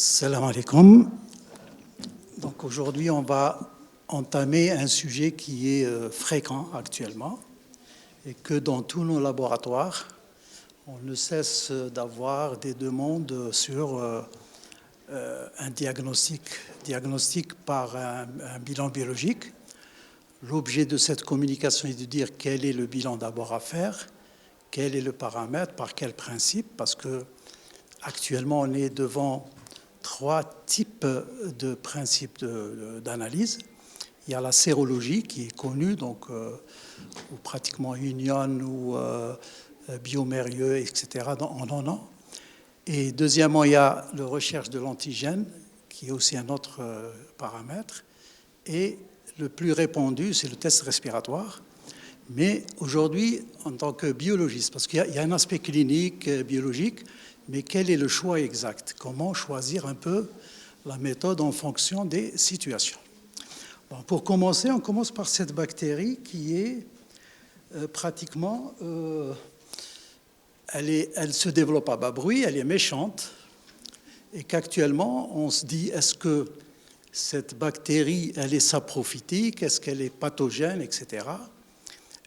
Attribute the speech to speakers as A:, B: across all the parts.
A: Salam alaikum. Donc aujourd'hui, on va entamer un sujet qui est fréquent actuellement et que dans tous nos laboratoires, on ne cesse d'avoir des demandes sur un diagnostic par un bilan biologique. L'objet de cette communication est de dire quel est le bilan d'abord à faire, quel est le paramètre, par quel principe, parce que actuellement on est devant trois types de principes d'analyse. Il y a la sérologie qui est connue, donc ou pratiquement Union ou Biomérieux, etc. On en a. Et deuxièmement, il y a la recherche de l'antigène, qui est aussi un autre paramètre. Et le plus répandu, c'est le test respiratoire. Mais aujourd'hui, en tant que biologiste, parce qu'il y a un aspect clinique, biologique, mais quel est le choix exact? Comment choisir un peu la méthode en fonction des situations? Bon, pour commencer, on commence par cette bactérie qui est pratiquement... elle se développe à bas bruit, elle est méchante, et qu'actuellement, on se dit, est-ce que cette bactérie, elle est saprophytique, est-ce qu'elle est pathogène, etc.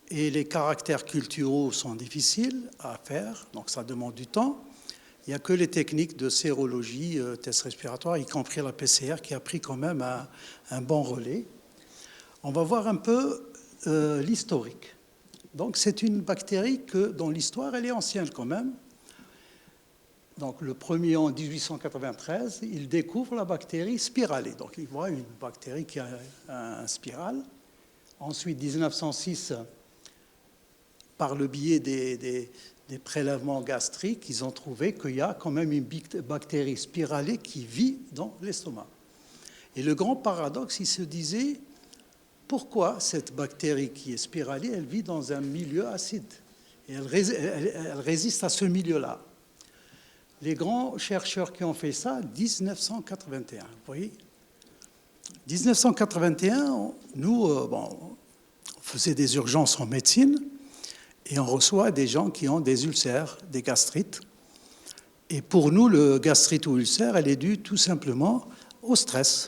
A: Et les caractères culturaux sont difficiles à faire, donc ça demande du temps. Il n'y a que les techniques de sérologie, tests respiratoires, y compris la PCR, qui a pris quand même un bon relais. On va voir un peu l'historique. Donc c'est une bactérie que, dans l'histoire, elle est ancienne quand même. Donc le premier en 1893, il découvre la bactérie spiralée. Donc il voit une bactérie qui a un spirale. Ensuite, 1906, par le biais des prélèvements gastriques, ils ont trouvé qu'il y a quand même une bactérie spiralée qui vit dans l'estomac. Et le grand paradoxe, il se disait, pourquoi cette bactérie qui est spiralée, elle vit dans un milieu acide et elle résiste à ce milieu-là. Les grands chercheurs qui ont fait ça, 1981, vous voyez, 1981, nous, on faisait des urgences en médecine et on reçoit des gens qui ont des ulcères, des gastrites. Et pour nous, le gastrite ou ulcère, elle est due tout simplement au stress.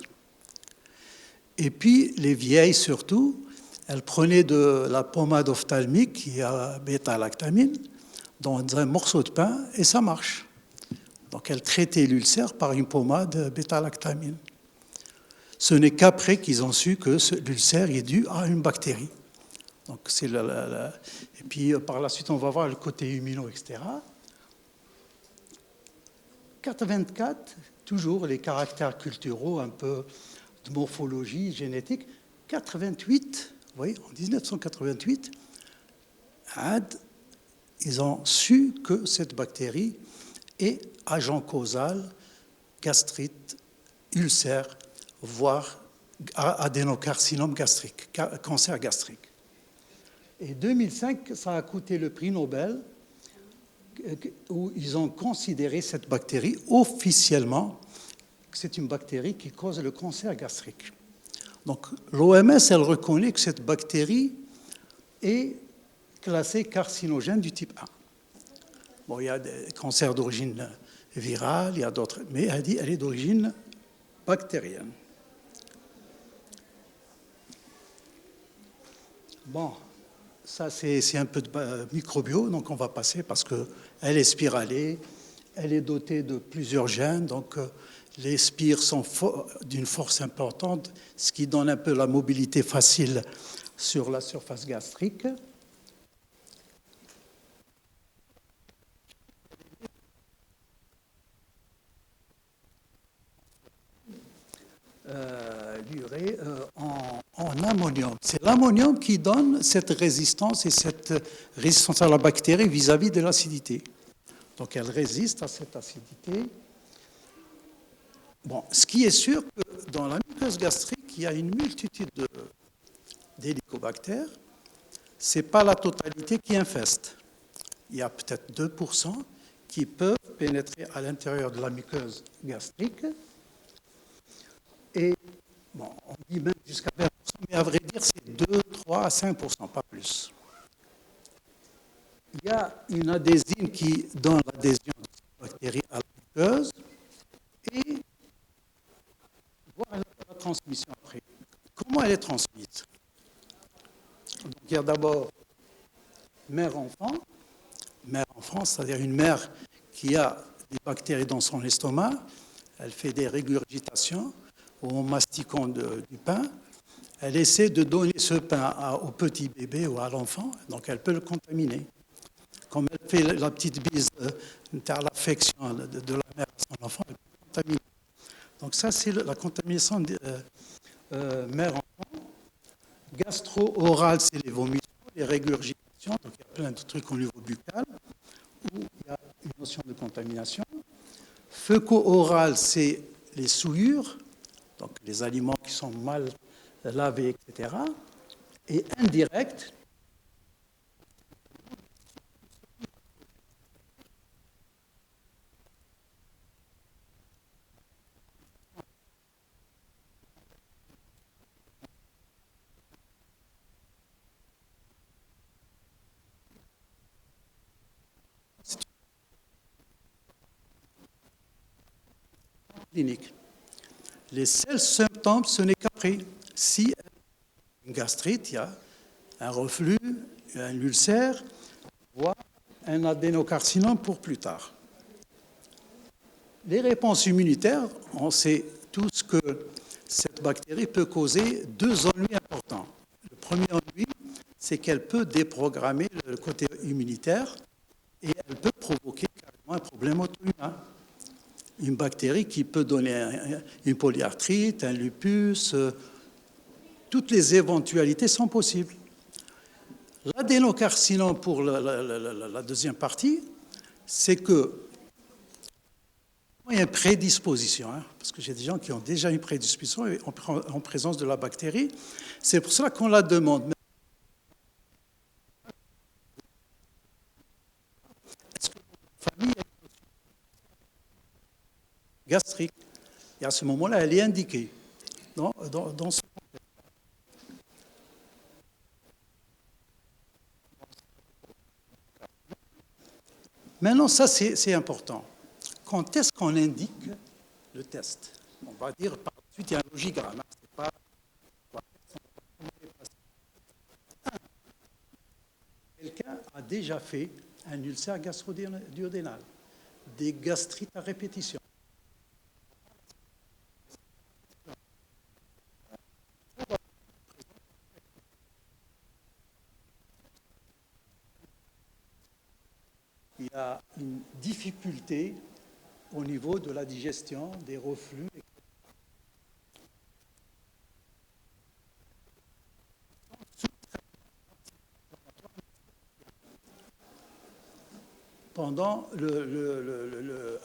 A: Et puis, les vieilles surtout, elles prenaient de la pommade ophtalmique qui a bêta-lactamine dans un morceau de pain et ça marche. Donc, elles traitaient l'ulcère par une pommade bêta-lactamine. Ce n'est qu'après qu'ils ont su que l'ulcère est dû à une bactérie. Donc, c'est Et puis, par la suite, on va voir le côté immuno, etc. 424, toujours les caractères culturaux, un peu de morphologie, génétique. 88, vous voyez, en 1988, ils ont su que cette bactérie est agent causal, gastrite, ulcère, voire adénocarcinome gastrique, cancer gastrique. Et 2005, ça a coûté le prix Nobel, où ils ont considéré cette bactérie officiellement que c'est une bactérie qui cause le cancer gastrique. Donc l'OMS, elle reconnaît que cette bactérie est classée carcinogène du type 1. Bon, il y a des cancers d'origine virale, il y a d'autres, mais elle dit qu'elle est d'origine bactérienne. Bon, ça c'est un peu de microbio, donc on va passer parce qu'elle est spiralée, elle est dotée de plusieurs gènes, donc les spires sont d'une force importante, ce qui donne un peu la mobilité facile sur la surface gastrique. L'urée en ammonium. C'est l'ammonium qui donne cette résistance et cette résistance à la bactérie vis-à-vis de l'acidité. Donc elle résiste à cette acidité. Bon, ce qui est sûr, que dans la muqueuse gastrique, il y a une multitude d'hélicobactères. Ce n'est pas la totalité qui infeste. Il y a peut-être 2% qui peuvent pénétrer à l'intérieur de la muqueuse gastrique. Et bon, on dit même jusqu'à 20%, mais à vrai dire, c'est 2, 3 à 5%, pas plus. Il y a une adhésine qui donne l'adhésion de cette bactérie à la muqueuse. Et transmission après. Comment elle est transmise? Donc, il y a d'abord mère-enfant. Mère-enfant, c'est-à-dire une mère qui a des bactéries dans son estomac. Elle fait des régurgitations en mastiquant du pain. Elle essaie de donner ce pain au petit bébé ou à l'enfant, donc elle peut le contaminer. Comme elle fait la petite bise à l'affection de la mère à son enfant, elle peut le contaminer. Donc ça, c'est la contamination mère-enfant. Gastro-oral, c'est les vomissements, les régurgitations, donc il y a plein de trucs au niveau buccal, où il y a une notion de contamination. Féco-oral, c'est les souillures, donc les aliments qui sont mal lavés, etc. Et indirect, clinique. Les seuls symptômes, ce n'est qu'après. Si une gastrite, il y a un reflux, un ulcère, voire un adénocarcinome pour plus tard. Les réponses immunitaires, on sait tous que cette bactérie peut causer deux ennuis importants. Le premier ennui, c'est qu'elle peut déprogrammer le côté immunitaire et elle peut provoquer carrément un problème auto-immun. Une bactérie qui peut donner une polyarthrite, un lupus, toutes les éventualités sont possibles. L'adénocarcinome pour la deuxième partie, c'est que il y a une prédisposition, parce que j'ai des gens qui ont déjà une prédisposition en présence de la bactérie. C'est pour cela qu'on la demande. Est-ce que votre famille a une gastrique? Et à ce moment-là, elle est indiquée dans ce contexte. Maintenant, ça, c'est important. Quand est-ce qu'on indique le test? On va dire par la suite, il y a un logigramme. C'est pas... Quelqu'un a déjà fait un ulcère gastro-duodénal, des gastrites à répétition. Il y a une difficulté au niveau de la digestion, des reflux. Pendant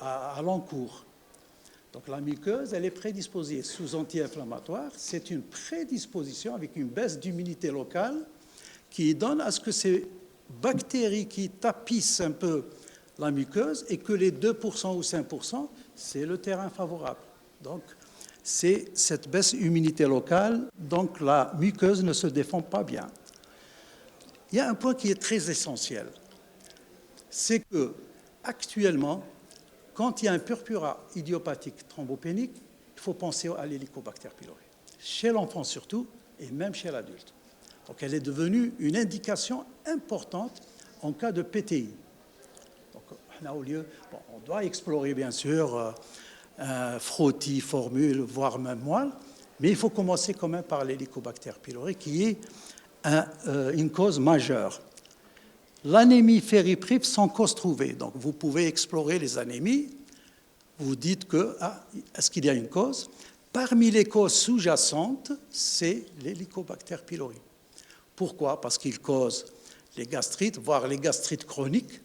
A: à l'encours. Donc la muqueuse, elle est prédisposée sous anti-inflammatoire. C'est une prédisposition avec une baisse d'immunité locale qui donne à ce que ces bactéries qui tapissent un peu la muqueuse et que les 2% ou 5%, c'est le terrain favorable. Donc, c'est cette baisse d'immunité locale, donc la muqueuse ne se défend pas bien. Il y a un point qui est très essentiel, c'est que actuellement, quand il y a un purpura idiopathique thrombopénique, il faut penser à l'Helicobacter pylori, chez l'enfant surtout, et même chez l'adulte. Donc elle est devenue une indication importante en cas de PTI. Donc on doit explorer bien sûr frottis, formule, voire même moelle, mais il faut commencer quand même par l'Helicobacter pylori qui est une cause majeure. L'anémie ferriprive sans cause trouvée. Donc vous pouvez explorer les anémies, vous dites que, est-ce qu'il y a une cause? Parmi les causes sous-jacentes, c'est l'Helicobacter pylori. Pourquoi? Parce qu'il cause les gastrites, voire les gastrites chroniques.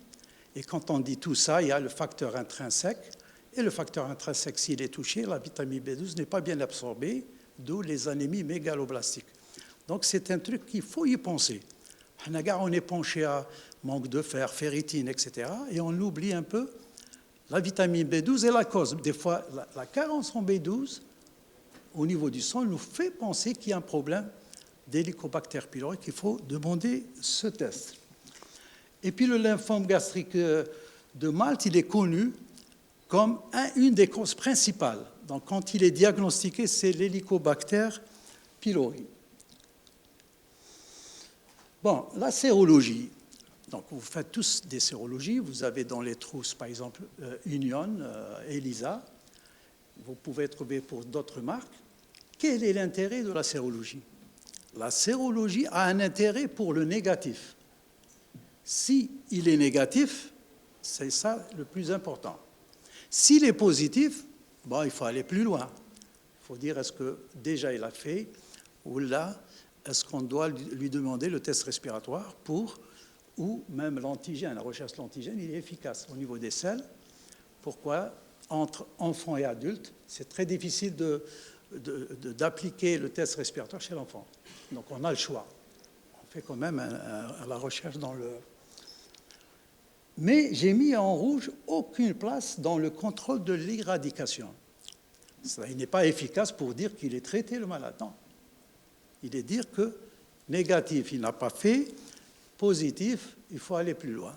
A: Et quand on dit tout ça, il y a le facteur intrinsèque. Et le facteur intrinsèque, s'il est touché, la vitamine B12 n'est pas bien absorbée, d'où les anémies mégaloblastiques. Donc c'est un truc qu'il faut y penser. On est penché à manque de fer, ferritine, etc. Et on oublie un peu la vitamine B12 et la cause. Des fois, la carence en B12, au niveau du sang, nous fait penser qu'il y a un problème d'Helicobacter pylori, qu'il faut demander ce test. Et puis le lymphome gastrique de Malte, il est connu comme une des causes principales. Donc, quand il est diagnostiqué, c'est l'Helicobacter pylori. Bon, la sérologie. Donc, vous faites tous des sérologies. Vous avez dans les trousses, par exemple, Union, ELISA. Vous pouvez trouver pour d'autres marques. Quel est l'intérêt de la sérologie? La sérologie a un intérêt pour le négatif. Si il est négatif, c'est ça le plus important. S'il est positif, bon, il faut aller plus loin. Il faut dire, est-ce que déjà il a fait, ou là, est-ce qu'on doit lui demander le test respiratoire pour, ou même l'antigène, la recherche de l'antigène, il est efficace au niveau des selles. Pourquoi? Entre enfants et adultes, c'est très difficile d'appliquer le test respiratoire chez l'enfant. Donc on a le choix. On fait quand même la recherche dans le... Mais j'ai mis en rouge aucune place dans le contrôle de l'éradication. Il n'est pas efficace pour dire qu'il est traité le malade. Non. Il est dire que négatif, il n'a pas fait, positif, il faut aller plus loin.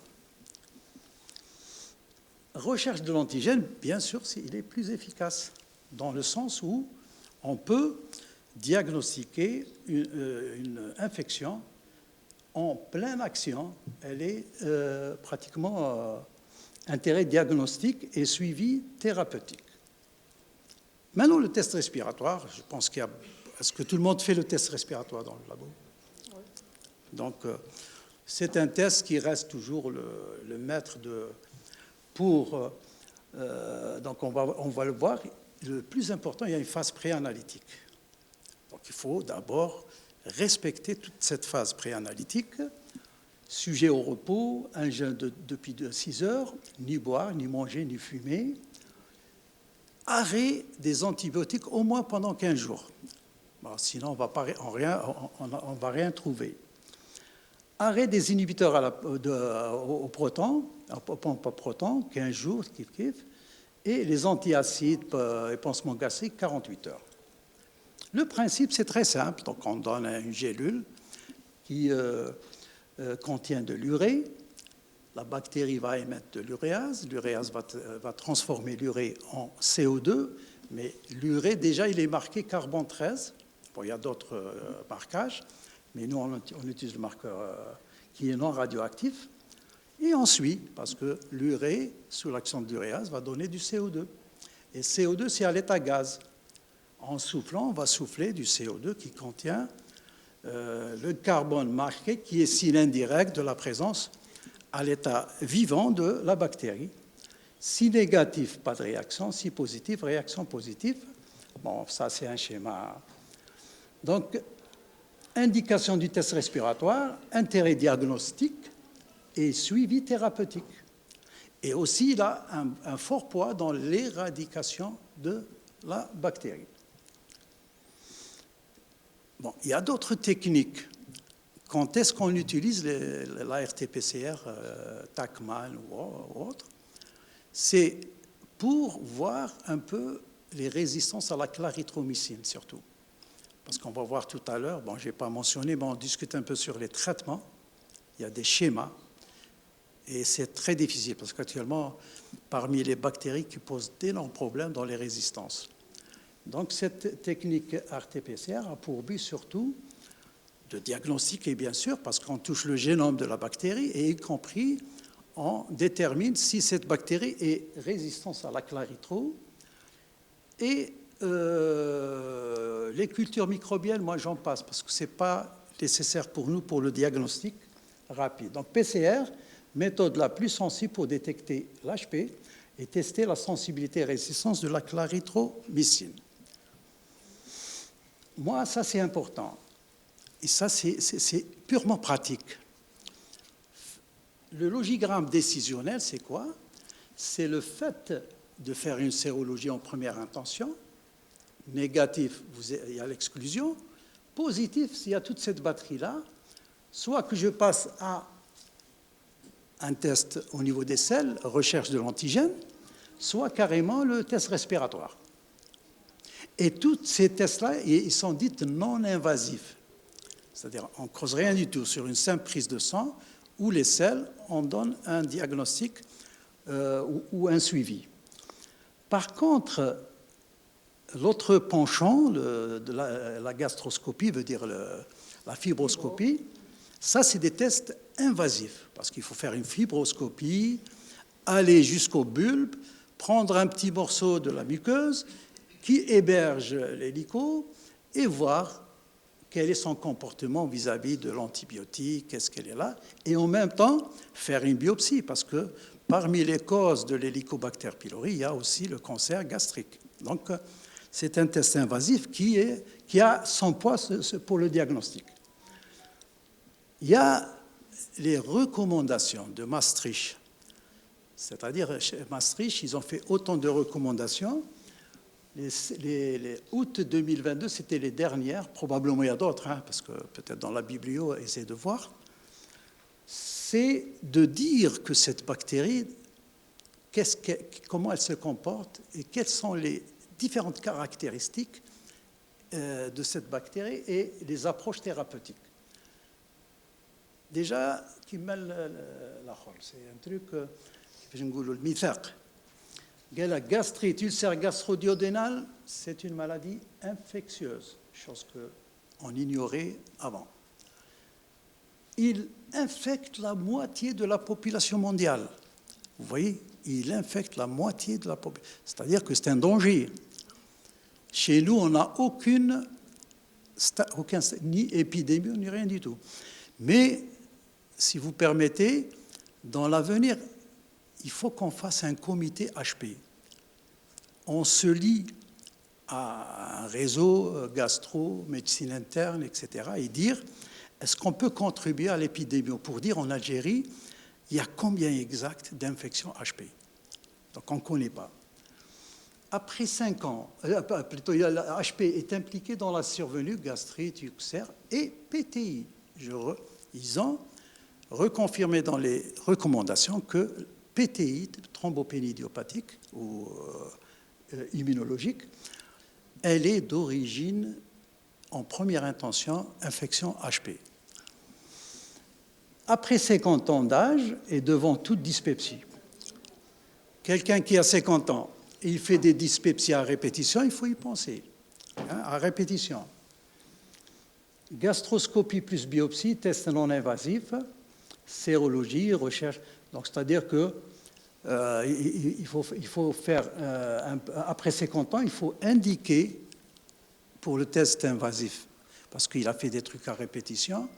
A: Recherche de l'antigène, bien sûr, il est plus efficace, dans le sens où on peut diagnostiquer une infection en pleine action. Elle est pratiquement intérêt diagnostique et suivi thérapeutique. Maintenant, le test respiratoire, je pense qu'il y a... Est-ce que tout le monde fait le test respiratoire dans le labo? Oui. Donc, c'est un test qui reste toujours le maître de... donc, on va le voir. Le plus important, il y a une phase préanalytique. Donc, il faut d'abord respecter toute cette phase préanalytique. Sujet au repos, un jeûne depuis 6 heures, ni boire, ni manger, ni fumer. Arrêt des antibiotiques au moins pendant 15 jours. Bon, sinon, on va rien trouver. Arrêt des inhibiteurs au proton, au pompe à proton, 15 jours, kiff. Et les antiacides et pansements gastriques, 48 heures. Le principe, c'est très simple. Donc, on donne une gélule qui contient de l'urée. La bactérie va émettre de l'uréase. L'uréase va transformer l'urée en CO2. Mais l'urée, déjà, il est marqué carbone 13. Bon, il y a d'autres marquages. Mais nous, on utilise le marqueur qui est non radioactif. Et ensuite, parce que l'urée, sous l'action de l'uréase, va donner du CO2. Et CO2, c'est à l'état gaz. En soufflant, on va souffler du CO2 qui contient le carbone marqué, qui est signe indirect de la présence à l'état vivant de la bactérie. Si négatif, pas de réaction. Si positif, réaction positive. Bon, ça, c'est un schéma. Donc, indication du test respiratoire, intérêt diagnostique et suivi thérapeutique. Et aussi, il a un fort poids dans l'éradication de la bactérie. Bon, il y a d'autres techniques. Quand est-ce qu'on utilise la RT-PCR, TACMAN ou autre? C'est pour voir un peu les résistances à la clarithromycine, surtout. Parce qu'on va voir tout à l'heure, bon, je n'ai pas mentionné, mais on discute un peu sur les traitements. Il y a des schémas. Et c'est très difficile, parce qu'actuellement, parmi les bactéries qui posent d'énormes problèmes dans les résistances. Donc, cette technique RT-PCR a pour but surtout de diagnostiquer, bien sûr, parce qu'on touche le génome de la bactérie, et y compris, on détermine si cette bactérie est résistante à la clarithrose. Et les cultures microbiennes, moi, j'en passe, parce que ce n'est pas nécessaire pour nous pour le diagnostic rapide. Donc, PCR, méthode la plus sensible pour détecter l'HP et tester la sensibilité et résistance de la clarithromycine. Moi, ça, c'est important. Et ça, c'est purement pratique. Le logigramme décisionnel, c'est quoi? C'est le fait de faire une sérologie en première intention. Négatif, il y a l'exclusion. Positif, s'il y a toute cette batterie-là, soit que je passe à un test au niveau des selles, recherche de l'antigène, soit carrément le test respiratoire. Et tous ces tests-là, ils sont dits non invasifs. C'est-à-dire, on ne cause rien du tout sur une simple prise de sang ou les selles, on donne un diagnostic ou un suivi. Par contre, l'autre penchant de la gastroscopie, veut dire la fibroscopie, ça, c'est des tests invasifs, parce qu'il faut faire une fibroscopie, aller jusqu'au bulbe, prendre un petit morceau de la muqueuse qui héberge l'hélico et voir quel est son comportement vis-à-vis de l'antibiotique, qu'est-ce qu'elle est là, et en même temps faire une biopsie, parce que parmi les causes de l'Helicobacter pylori, il y a aussi le cancer gastrique. Donc, c'est un test invasif qui a son poids pour le diagnostic. Il y a les recommandations de Maastricht. C'est-à-dire, chez Maastricht, ils ont fait autant de recommandations. Les août 2022, c'était les dernières. Probablement, il y a d'autres, hein, parce que peut-être dans la biblio, essayez de voir. C'est de dire que cette bactérie, comment elle se comporte et quelles sont les différentes caractéristiques de cette bactérie et les approches thérapeutiques. Déjà, qui mêle la rôle, c'est un truc, je vais le mithaq. La gastrite, ulcère gastro-duodénal, c'est une maladie infectieuse, chose qu'on ignorait avant. Il infecte la moitié de la population mondiale. Vous voyez, il infecte la moitié de la population. C'est-à-dire que c'est un danger. Chez nous, on n'a aucun ni épidémie, ni rien du tout. Mais, si vous permettez, dans l'avenir, il faut qu'on fasse un comité HP. On se lie à un réseau gastro, médecine interne, etc. et dire, est-ce qu'on peut contribuer à l'épidémie? Pour dire, en Algérie, il y a combien exact d'infections HP? Donc, on ne connaît pas. Après 5 ans, plutôt, la HP est impliqué dans la survenue gastrite, ulcère et PTI. Ils ont reconfirmé dans les recommandations que PTI, thrombopénie idiopathique ou immunologique, elle est d'origine, en première intention, infection HP. Après 50 ans d'âge et devant toute dyspepsie, quelqu'un qui a 50 ans, il fait des dyspepsies à répétition, il faut y penser, hein, à répétition. Gastroscopie plus biopsie, test non invasif, sérologie, recherche. Donc, c'est-à-dire que il faut faire, après 50 ans, il faut indiquer pour le test invasif, parce qu'il a fait des trucs à répétition,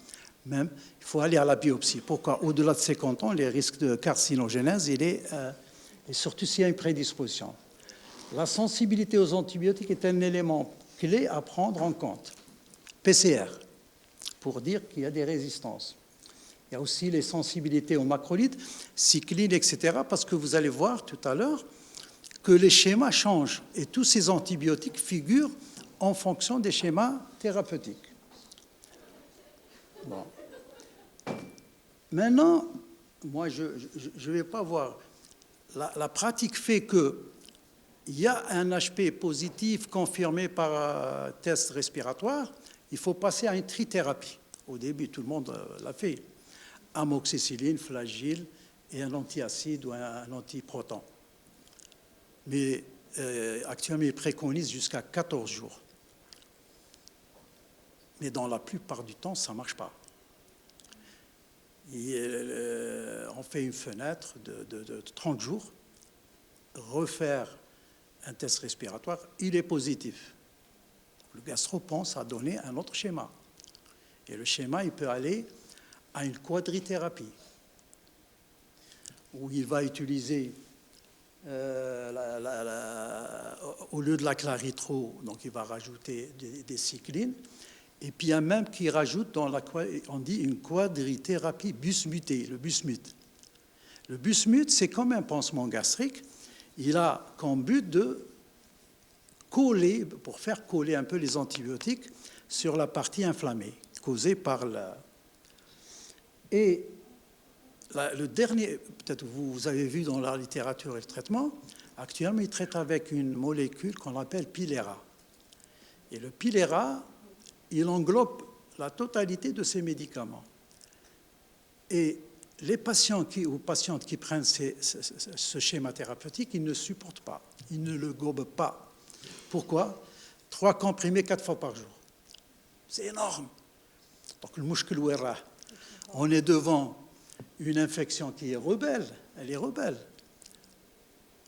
A: même, il faut aller à la biopsie. Pourquoi? Au-delà de 50 ans, les risques de carcinogénèse, et surtout s'il y a une prédisposition. La sensibilité aux antibiotiques est un élément clé à prendre en compte. PCR, pour dire qu'il y a des résistances. Il y a aussi les sensibilités aux macrolides, cycline, etc., parce que vous allez voir tout à l'heure que les schémas changent et tous ces antibiotiques figurent en fonction des schémas thérapeutiques. Bon. Maintenant, moi, je ne vais pas voir. La pratique fait qu'il y a un HP positif confirmé par test respiratoire, il faut passer à une trithérapie. Au début, tout le monde l'a fait. Amoxicilline, flagyl et un antiacide ou un antiproton. Mais actuellement, ils préconisent jusqu'à 14 jours. Mais dans la plupart du temps, ça ne marche pas. On fait une fenêtre de 30 jours, refaire un test respiratoire, il est positif. Le gastro pense à donner un autre schéma. Et le schéma, il peut aller à une quadrithérapie, où il va utiliser, au lieu de la claritro, donc il va rajouter des cyclines, et puis il y a même qui rajoute, on dit une quadrithérapie busmutée, le busmut. Le busmut, c'est comme un pansement gastrique, il a comme but de coller, pour faire coller un peu les antibiotiques sur la partie inflammée, causée par Et le dernier, peut-être vous avez vu dans la littérature et le traitement, actuellement, il traite avec une molécule qu'on appelle Pilera. Et le Pilera, il englobe la totalité de ces médicaments. Et les patients ou patientes qui prennent ce schéma thérapeutique, ils ne supportent pas, ils ne le gobent pas. Pourquoi? 3 comprimés 4 fois par jour. C'est énorme. Donc, le mouchkil ouera, on est devant une infection qui est rebelle, elle est rebelle.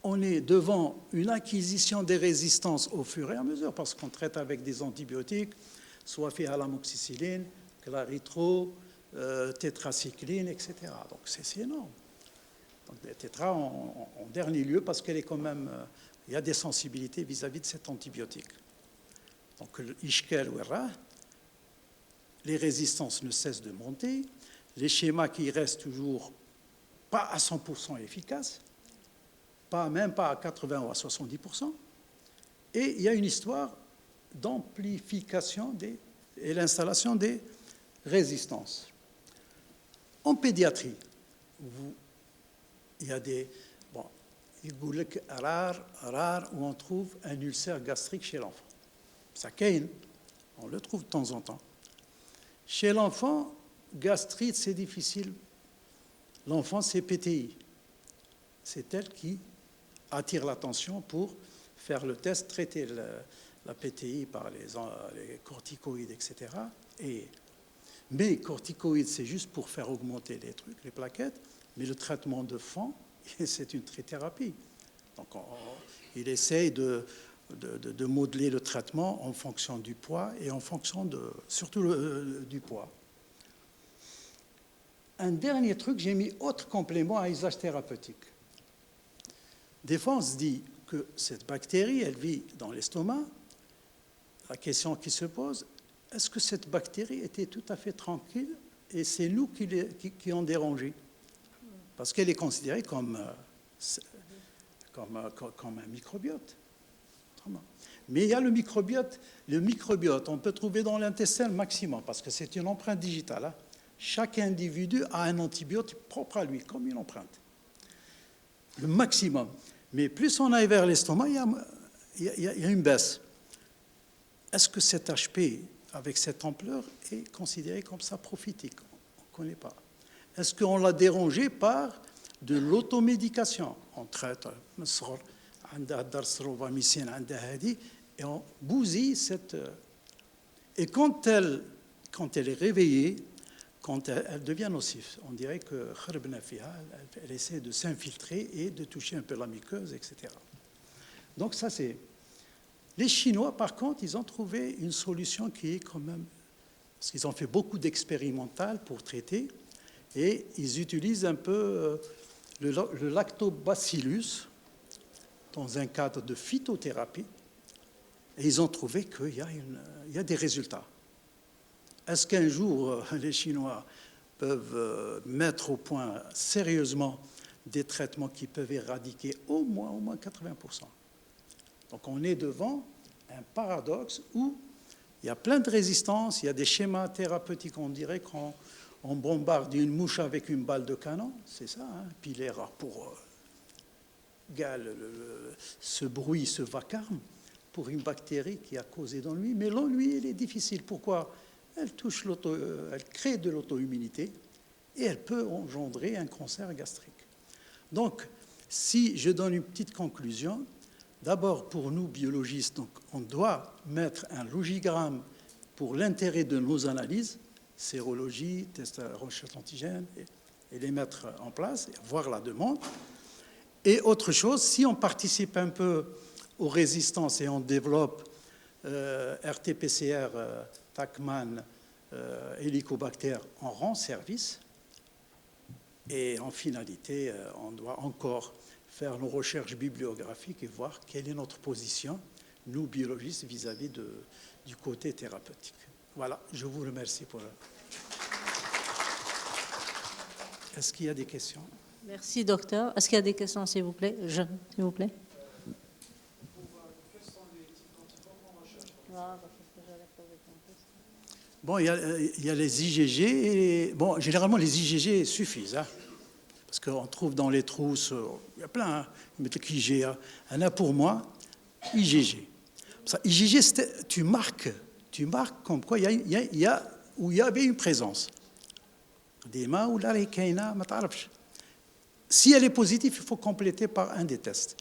A: On est devant une acquisition des résistances au fur et à mesure, parce qu'on traite avec des antibiotiques, soit fait à l'amoxicilline, claritro, tétracycline, etc. Donc c'est énorme. Donc les tétras en dernier lieu, parce qu'il est quand même, il y a des sensibilités vis-à-vis de cet antibiotique. Donc le ishkel ouera, les résistances ne cessent de monter, les schémas qui restent toujours pas à 100% efficaces, même pas à 80 ou à 70%, et il y a une histoire d'amplification et l'installation des résistances. En pédiatrie, il y a des... Bon, rare où on trouve un ulcère gastrique chez l'enfant. Ça caïne, on le trouve de temps en temps. Chez l'enfant, gastrite, c'est difficile. L'enfant, c'est PTI. C'est elle qui attire l'attention pour faire le test, traiter la PTI par les corticoïdes, etc. Mais corticoïdes, c'est juste pour faire augmenter les trucs, les plaquettes, mais le traitement de fond, c'est une trithérapie. Donc, il essaye de modeler le traitement en fonction du poids et en fonction surtout du poids. Un dernier truc, j'ai mis autre complément à usage thérapeutique. Des fois, on se dit que cette bactérie, elle vit dans l'estomac. La question qui se pose, est-ce que cette bactérie était tout à fait tranquille et c'est nous qui en dérangé? Parce qu'elle est considérée comme un microbiote. Mais il y a le microbiote. Le microbiote, on peut trouver dans l'intestin le maximum, parce que c'est une empreinte digitale. Hein. Chaque individu a un antibiotique propre à lui, comme une empreinte. Le maximum. Mais plus on aille vers l'estomac, il y a une baisse. Est-ce que cet HP, avec cette ampleur, est considéré comme ça prophytique? On ne connaît pas. Est-ce qu'on l'a dérangé par de l'automédication? On traite et on bousille cette... Et quand elle est réveillée, quand elle devient nocive, on dirait que elle essaie de s'infiltrer et de toucher un peu la muqueuse, etc. Donc ça, c'est... Les Chinois, par contre, ils ont trouvé une solution qui est quand même... Parce qu'ils ont fait beaucoup d'expérimental pour traiter, et ils utilisent un peu le lactobacillus dans un cadre de phytothérapie, et ils ont trouvé qu'il y a des résultats. Est-ce qu'un jour, les Chinois peuvent mettre au point sérieusement des traitements qui peuvent éradiquer au moins 80%? Donc on est devant un paradoxe où il y a plein de résistances, il y a des schémas thérapeutiques, on dirait qu'on bombarde une mouche avec une balle de canon, c'est ça, hein? Puis les rats pour ce bruit, ce vacarme, pour une bactérie qui a causé d'ennui. Mais l'ennui, il est difficile. Pourquoi? Elle crée de l'auto-immunité et elle peut engendrer un cancer gastrique. Donc, si je donne une petite conclusion, d'abord pour nous biologistes, donc, on doit mettre un logigramme pour l'intérêt de nos analyses, sérologie, tests à recherche antigène, et les mettre en place, et voir la demande. Et autre chose, si on participe un peu aux résistances et on développe RT-PCR, TACMAN, Helicobacter, on rend service. Et en finalité, on doit encore faire nos recherches bibliographiques et voir quelle est notre position, nous biologistes, vis-à-vis du côté thérapeutique. Voilà, je vous remercie pour... Est-ce qu'il y a des questions?
B: Merci, docteur. Est-ce qu'il y a des questions, s'il vous plaît? Jeune, s'il vous plaît.
A: Bon, il y a les IgG. Et, bon, généralement, les IgG suffisent. Hein, parce qu'on trouve dans les trousses, il y a plein. Hein, ils mettent IgA. Il y en a pour moi, IgG. Ça, IgG, tu marques comme quoi il y avait une présence. قديمة ولا راهي كاينة ما تعرفش. Si elle est positive, il faut compléter par un des tests,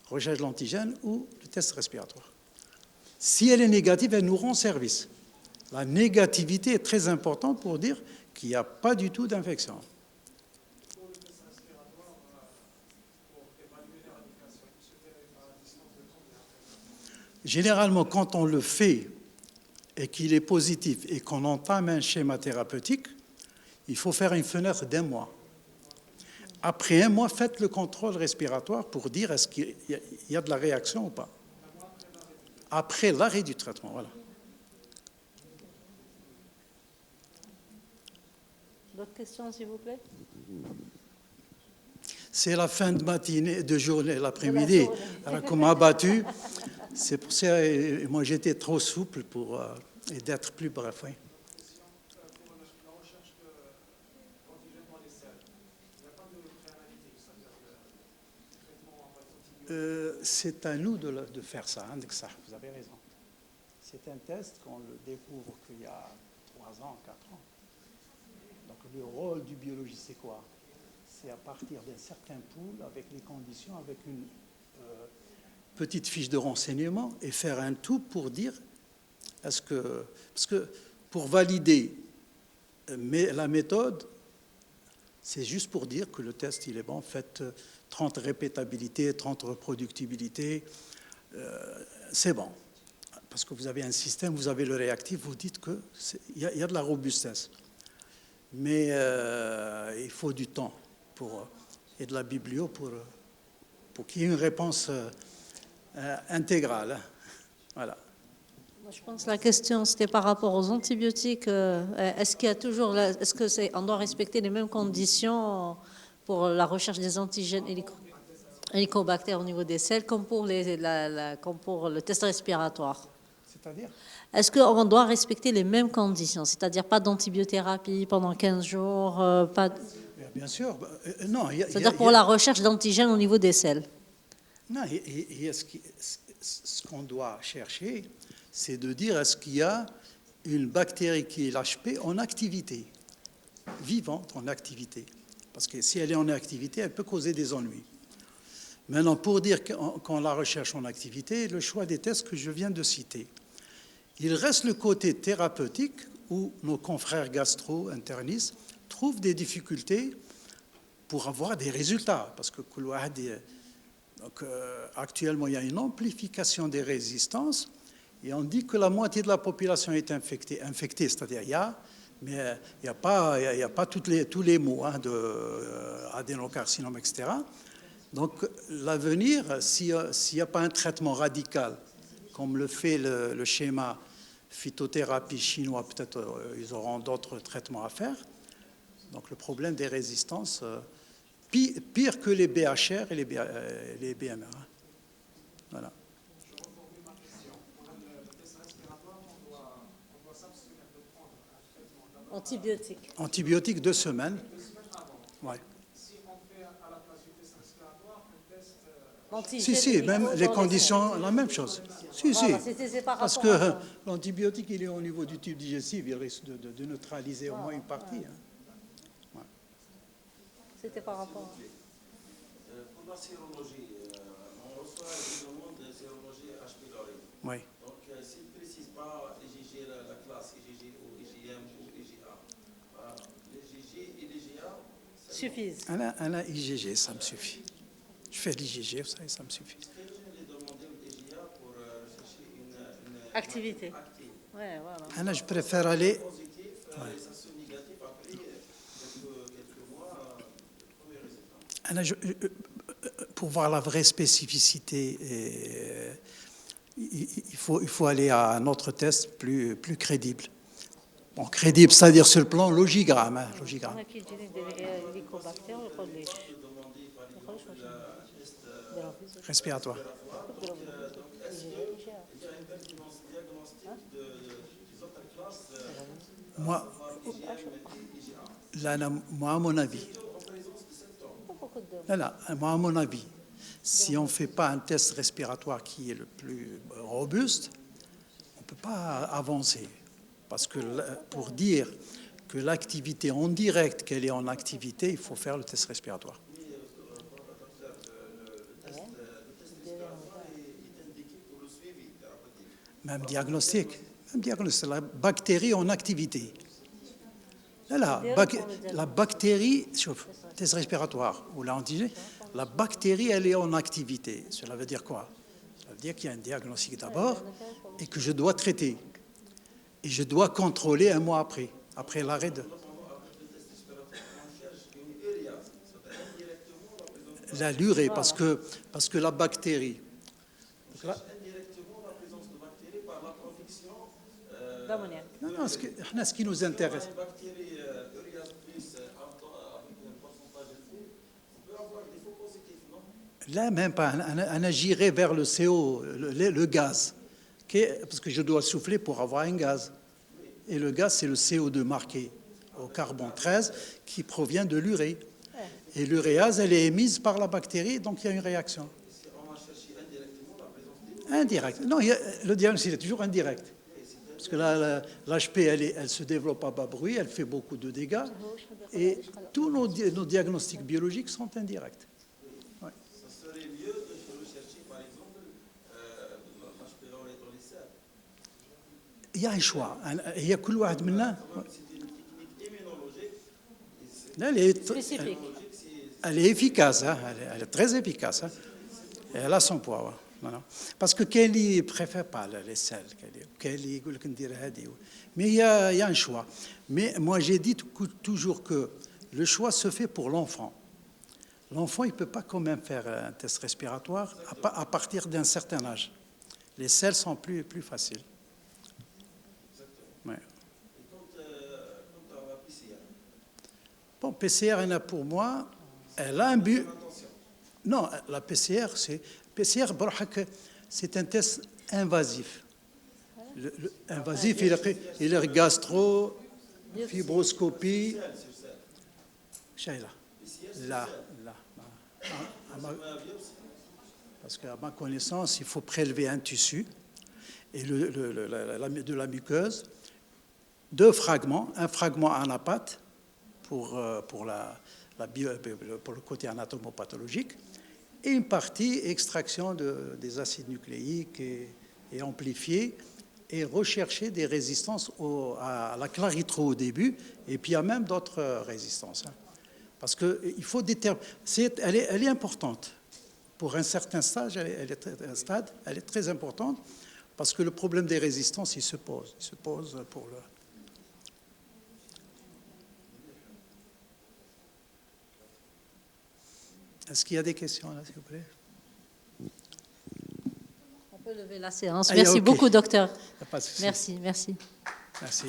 A: recherche de l'antigène ou le test respiratoire. Si elle est négative, elle nous rend service. La négativité est très importante pour dire qu'il n'y a pas du tout d'infection. Généralement, quand on le fait et qu'il est positif et qu'on entame un schéma thérapeutique, il faut faire une fenêtre d'1 mois. Après 1 mois, faites le contrôle respiratoire pour dire est-ce qu'il y a de la réaction ou pas. Après l'arrêt du traitement, voilà.
B: D'autres questions, s'il vous plaît?
A: C'est la fin de matinée, de journée, l'après-midi. Alors, qu'on m'a battu, c'est pour ça que moi j'étais trop souple pour et d'être plus bref. Oui. C'est à nous de faire ça, hein, ça, vous avez raison. C'est un test qu'on le découvre qu'il y a 3 ans, 4 ans. Donc le rôle du biologiste, c'est quoi? C'est à partir d'un certain pool, avec les conditions, avec une petite fiche de renseignement, et faire un tout pour dire, parce que pour valider la méthode, c'est juste pour dire que le test, il est bon. Faites 30 répétabilités, 30 reproductibilités, c'est bon. Parce que vous avez un système, vous avez le réactif, vous dites qu'il y a de la robustesse. Mais il faut du temps et de la biblio pour qu'il y ait une réponse intégrale. Hein. Voilà.
B: Je pense que la question, c'était par rapport aux antibiotiques. Est-ce qu'il y a toujours, est-ce que on doit respecter les mêmes conditions pour la recherche des antigènes hélicobactères au niveau des selles comme pour le test respiratoire?
A: C'est-à-dire?
B: Est-ce qu'on doit respecter les mêmes conditions? C'est-à-dire pas d'antibiothérapie pendant 15 jours, pas...
A: Bien sûr. Non.
B: C'est-à-dire pour la recherche d'antigènes au niveau des selles?
A: Non, ce qu'on doit chercher, c'est de dire est-ce qu'il y a une bactérie qui est l'HP en activité, vivante en activité. Parce que si elle est en activité, elle peut causer des ennuis. Maintenant, pour dire qu'on la recherche en activité, le choix des tests que je viens de citer. Il reste le côté thérapeutique où nos confrères gastro-internistes trouvent des difficultés pour avoir des résultats. Parce que actuellement, il y a une amplification des résistances et on dit que la moitié de la population est infectée. Infectée, c'est-à-dire mais il n'y a pas tous les mots hein, d'adénocarcinome, etc. Donc l'avenir, s'il n'y a pas un traitement radical, comme le fait le schéma phytothérapie chinois, peut-être ils auront d'autres traitements à faire. Donc le problème des résistances, pire que les BHR et les BMR. Voilà.
B: Antibiotiques.
A: Antibiotiques 2 semaines. Ouais. Si, même les conditions, la même chose. Si. Parce que l'antibiotique, il est au niveau du tube digestif, il risque de neutraliser au moins une partie. Hein. Ouais.
B: C'était par rapport.
C: Pour la sérologie, on reçoit une demande de sérologie H. pylori.
A: Oui.
C: Donc, s'il ne précise pas IgG, la classe IgG ou IgM ou IgA, l'IgG et l'IgA
B: suffisent.
A: Un IgG, ça me suffit. Je fais l'IgG, vous savez, ça me suffit.
C: Est-ce que je vais demander l'IgA pour rechercher une
B: activité
C: active?
B: Ouais, voilà.
A: Je préfère aller.
C: Positif, ça se négatif après quelques mois, premier résultat.
A: Pour voir la vraie spécificité, il faut aller à un autre test plus crédible. Bon, crédible, c'est-à-dire sur le plan logigramme. Hein, logigramme. Respiratoire. Moi, à mon avis, moi, à mon avis, si on ne fait pas un test respiratoire qui est le plus robuste, on ne peut pas avancer. Parce que pour dire que l'activité en direct, qu'elle est en activité, il faut faire le test respiratoire. Même diagnostic. La bactérie en activité. Là, la bactérie, sauf test respiratoire ou l'antigène, la bactérie, elle est en activité. Cela veut dire quoi? Ça veut dire qu'il y a un diagnostic d'abord et que je dois traiter. Et je dois contrôler un mois après l'arrêt de... l'urée, parce que la bactérie... Non, ce qui nous intéresse... Là, même pas. On agirait vers le CO, le gaz. Parce que je dois souffler pour avoir un gaz. Et le gaz, c'est le CO2 marqué au carbone 13 qui provient de l'urée. Et l'uréase, elle est émise par la bactérie, donc il y a une réaction. Indirect. Non, le diagnostic est toujours indirect. Parce que là, l'HP, elle se développe à bas bruit, elle fait beaucoup de dégâts. Et tous nos diagnostics biologiques sont indirects. Ouais.
C: Ça serait mieux de rechercher, par exemple, l'HP dans les selles.
A: Il y a un choix. Il y a كل واحد منا.
C: C'est une technique immunologique.
B: Spécifique.
A: Elle est efficace, hein, elle est très efficace. Hein, et elle a son poids. Ouais. Voilà. Parce que Kelly ne préfère pas les selles. Kelly, mais il y a un choix. Mais moi, j'ai dit toujours que le choix se fait pour l'enfant. L'enfant, il ne peut pas quand même faire un test respiratoire à partir d'un certain âge. Les selles sont plus faciles. Ouais.
C: Et quant à la PCR?
A: Bon, PCR, elle a pour moi, elle a un but. Non, la PCR, c'est un test invasif. Invasif, il est gastro, fibroscopie. Là. Parce qu'à ma connaissance, il faut prélever un tissu et de la muqueuse, 2 fragments, un fragment anapathe pour le côté anatomopathologique et une partie extraction des acides nucléiques et amplifiés et rechercher des résistances à la claritro au début et puis il y a même d'autres résistances. Hein. Parce qu'il faut déterminer, elle est importante. Pour un certain stage, elle est très importante parce que le problème des résistances, il se pose pour le... Est-ce qu'il y a des questions là, s'il vous plaît?
B: On peut lever la séance. Merci beaucoup, docteur.
A: Pas de souci.
B: Merci.
A: Merci.